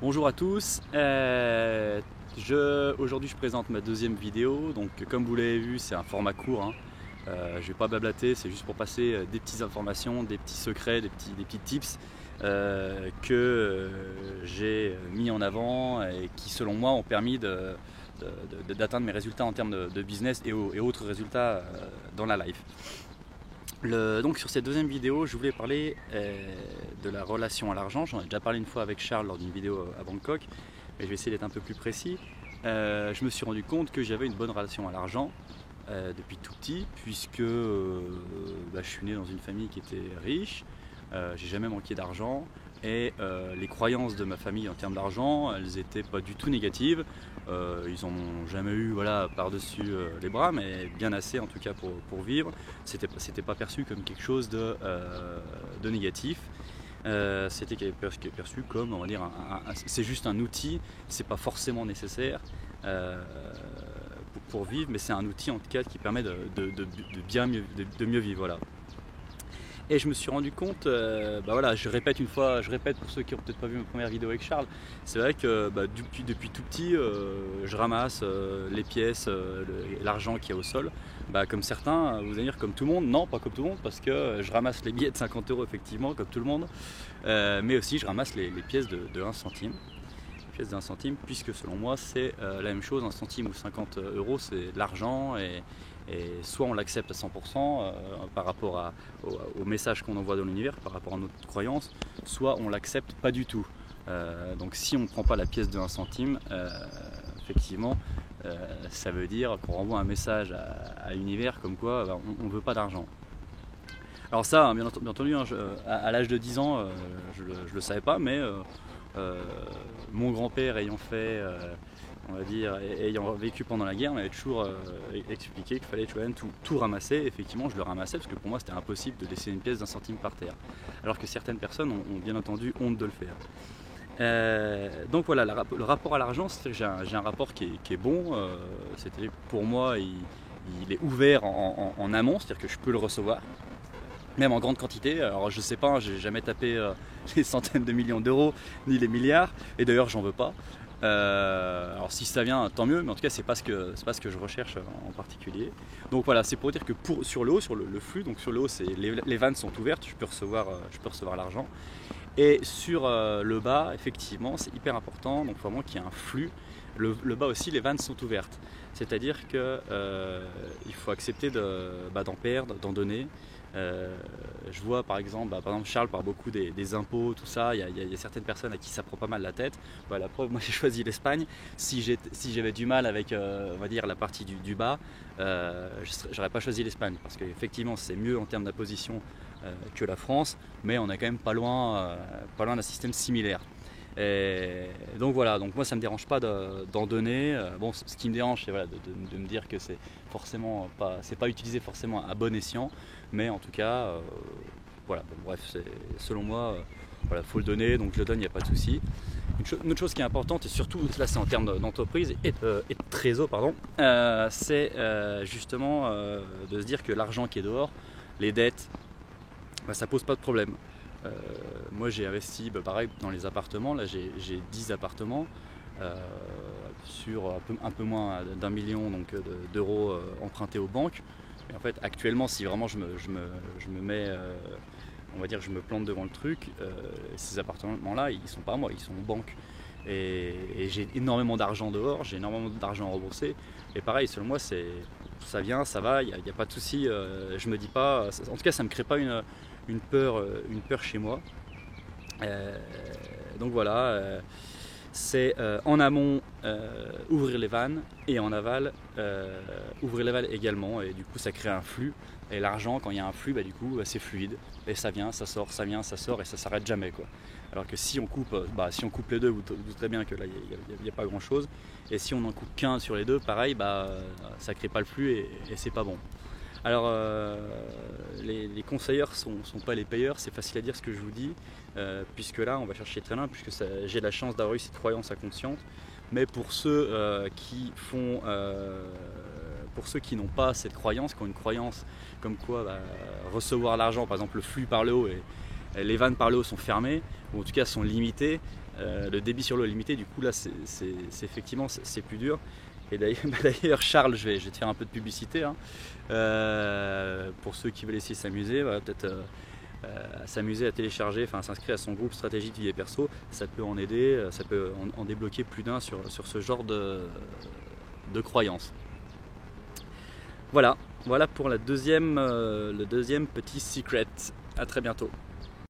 Bonjour à tous, aujourd'hui je présente ma deuxième vidéo, donc comme vous l'avez vu c'est un format court, hein. Je ne vais pas blablater, c'est juste pour passer des petites informations, des petits secrets, des petits tips que j'ai mis en avant et qui selon moi ont permis d'atteindre mes résultats en termes de business et autres résultats dans la life. Donc sur cette deuxième vidéo, je voulais parler de la relation à l'argent. J'en ai déjà parlé une fois avec Charles lors d'une vidéo à Bangkok, mais je vais essayer d'être un peu plus précis. Je me suis rendu compte que j'avais une bonne relation à l'argent depuis tout petit, puisque je suis né dans une famille qui était riche, j'ai jamais manqué d'argent, et les croyances de ma famille en termes d'argent, elles n'étaient pas du tout négatives. Ils n'en ont jamais eu par-dessus les bras, mais bien assez en tout cas pour vivre. C'était pas perçu comme quelque chose de négatif. C'était perçu comme, on va dire, c'est juste un outil, c'est pas forcément nécessaire pour vivre, mais c'est un outil en tout cas qui permet de mieux vivre. Voilà. Et je me suis rendu compte, je répète pour ceux qui n'ont peut-être pas vu ma première vidéo avec Charles, c'est vrai que depuis tout petit, je ramasse les pièces, l'argent qu'il y a au sol. Comme certains, vous allez dire comme tout le monde, non pas comme tout le monde, parce que je ramasse les billets de 50 € effectivement, comme tout le monde, mais aussi je ramasse les pièces de 1 centime. Pièces d'1 centime, puisque selon moi c'est la même chose, 1 centime ou 50 €, c'est de l'argent, et soit on l'accepte à 100% par rapport au message qu'on envoie dans l'univers, par rapport à notre croyance, soit on l'accepte pas du tout. Donc si on ne prend pas la pièce de 1 centime, effectivement, ça veut dire qu'on renvoie un message à l'univers comme quoi on ne veut pas d'argent. Alors ça, bien entendu, à l'âge de 10 ans, je le savais pas, mais mon grand-père ayant fait, ayant vécu pendant la guerre, m'avait toujours expliqué qu'il fallait tout ramasser. Effectivement, je le ramassais parce que pour moi c'était impossible de laisser une pièce d'1 centime par terre, alors que certaines personnes ont bien entendu honte de le faire. Donc voilà, le rapport à l'argent, c'est que j'ai un rapport qui est bon. C'est-à-dire pour moi, il est ouvert en amont, c'est-à-dire que je peux le recevoir, même en grande quantité. Alors je sais pas, j'ai jamais tapé les centaines de millions d'euros ni les milliards, et d'ailleurs j'en veux pas. Alors si ça vient, tant mieux, mais en tout cas c'est pas ce que je recherche en particulier. Donc voilà, c'est pour dire que sur le haut, sur le flux, donc sur le haut, les vannes sont ouvertes, je peux recevoir l'argent. Et sur le bas, effectivement, c'est hyper important, donc vraiment qu'il y ait un flux. Le bas aussi, les vannes sont ouvertes, c'est-à-dire que il faut accepter d'en perdre, d'en donner. Je vois par exemple Charles parle beaucoup des impôts, tout ça. Il y a certaines personnes à qui ça prend pas mal la tête. La preuve, moi j'ai choisi l'Espagne. Si j'avais du mal avec on va dire la partie du bas, j'aurais pas choisi l'Espagne, parce qu'effectivement c'est mieux en termes d'imposition que la France, mais on est quand même pas loin d'un système similaire. Et donc voilà, donc moi ça me dérange pas d'en donner. Ce qui me dérange, c'est de me dire que c'est pas utilisé forcément à bon escient, mais en tout cas selon moi faut le donner, donc je le donne, il n'y a pas de souci. Une autre chose qui est importante, et surtout là c'est en termes d'entreprise et de trésor, c'est justement de se dire que l'argent qui est dehors, les dettes, ça pose pas de problème. Moi j'ai investi pareil dans les appartements. Là j'ai 10 appartements sur un peu moins d'1 million d'euros empruntés aux banques. Et en fait actuellement, si vraiment je me mets on va dire je me plante devant le truc, ces appartements là ils sont pas à moi, ils sont aux banques. Et j'ai énormément d'argent dehors, j'ai énormément d'argent à rembourser. Et pareil, selon moi, ça vient, ça va, il n'y a pas de souci. Je me dis pas, en tout cas ça me crée pas une peur chez moi. Donc voilà, c'est en amont ouvrir les vannes, et en aval ouvrir les vannes également, et du coup ça crée un flux. Et l'argent, quand il y a un flux, du coup c'est fluide, et ça vient, ça sort, ça vient, ça sort, et ça s'arrête jamais, quoi. Alors que si on coupe les deux, vous très bien que là il n'y a pas grand chose. Et si on n'en coupe qu'un sur les deux, pareil, ça crée pas le flux, et c'est pas bon. Alors les conseilleurs sont pas les payeurs, c'est facile à dire ce que je vous dis, puisque là on va chercher très loin, puisque j'ai la chance d'avoir eu cette croyance inconsciente. Mais pour ceux qui n'ont pas cette croyance, qui ont une croyance comme quoi recevoir l'argent, par exemple le flux par le haut, les vannes par le haut sont fermées, ou en tout cas sont limitées, le débit sur l'eau est limité, du coup là effectivement c'est plus dur. Et d'ailleurs Charles, je vais te faire un peu de publicité, hein. Pour ceux qui veulent essayer de s'amuser, voilà, peut-être à s'amuser à télécharger, enfin à s'inscrire à son groupe stratégie de vie et perso, ça peut en aider, ça peut en débloquer plus d'un sur ce genre de croyances. Voilà pour le deuxième petit secret. À très bientôt.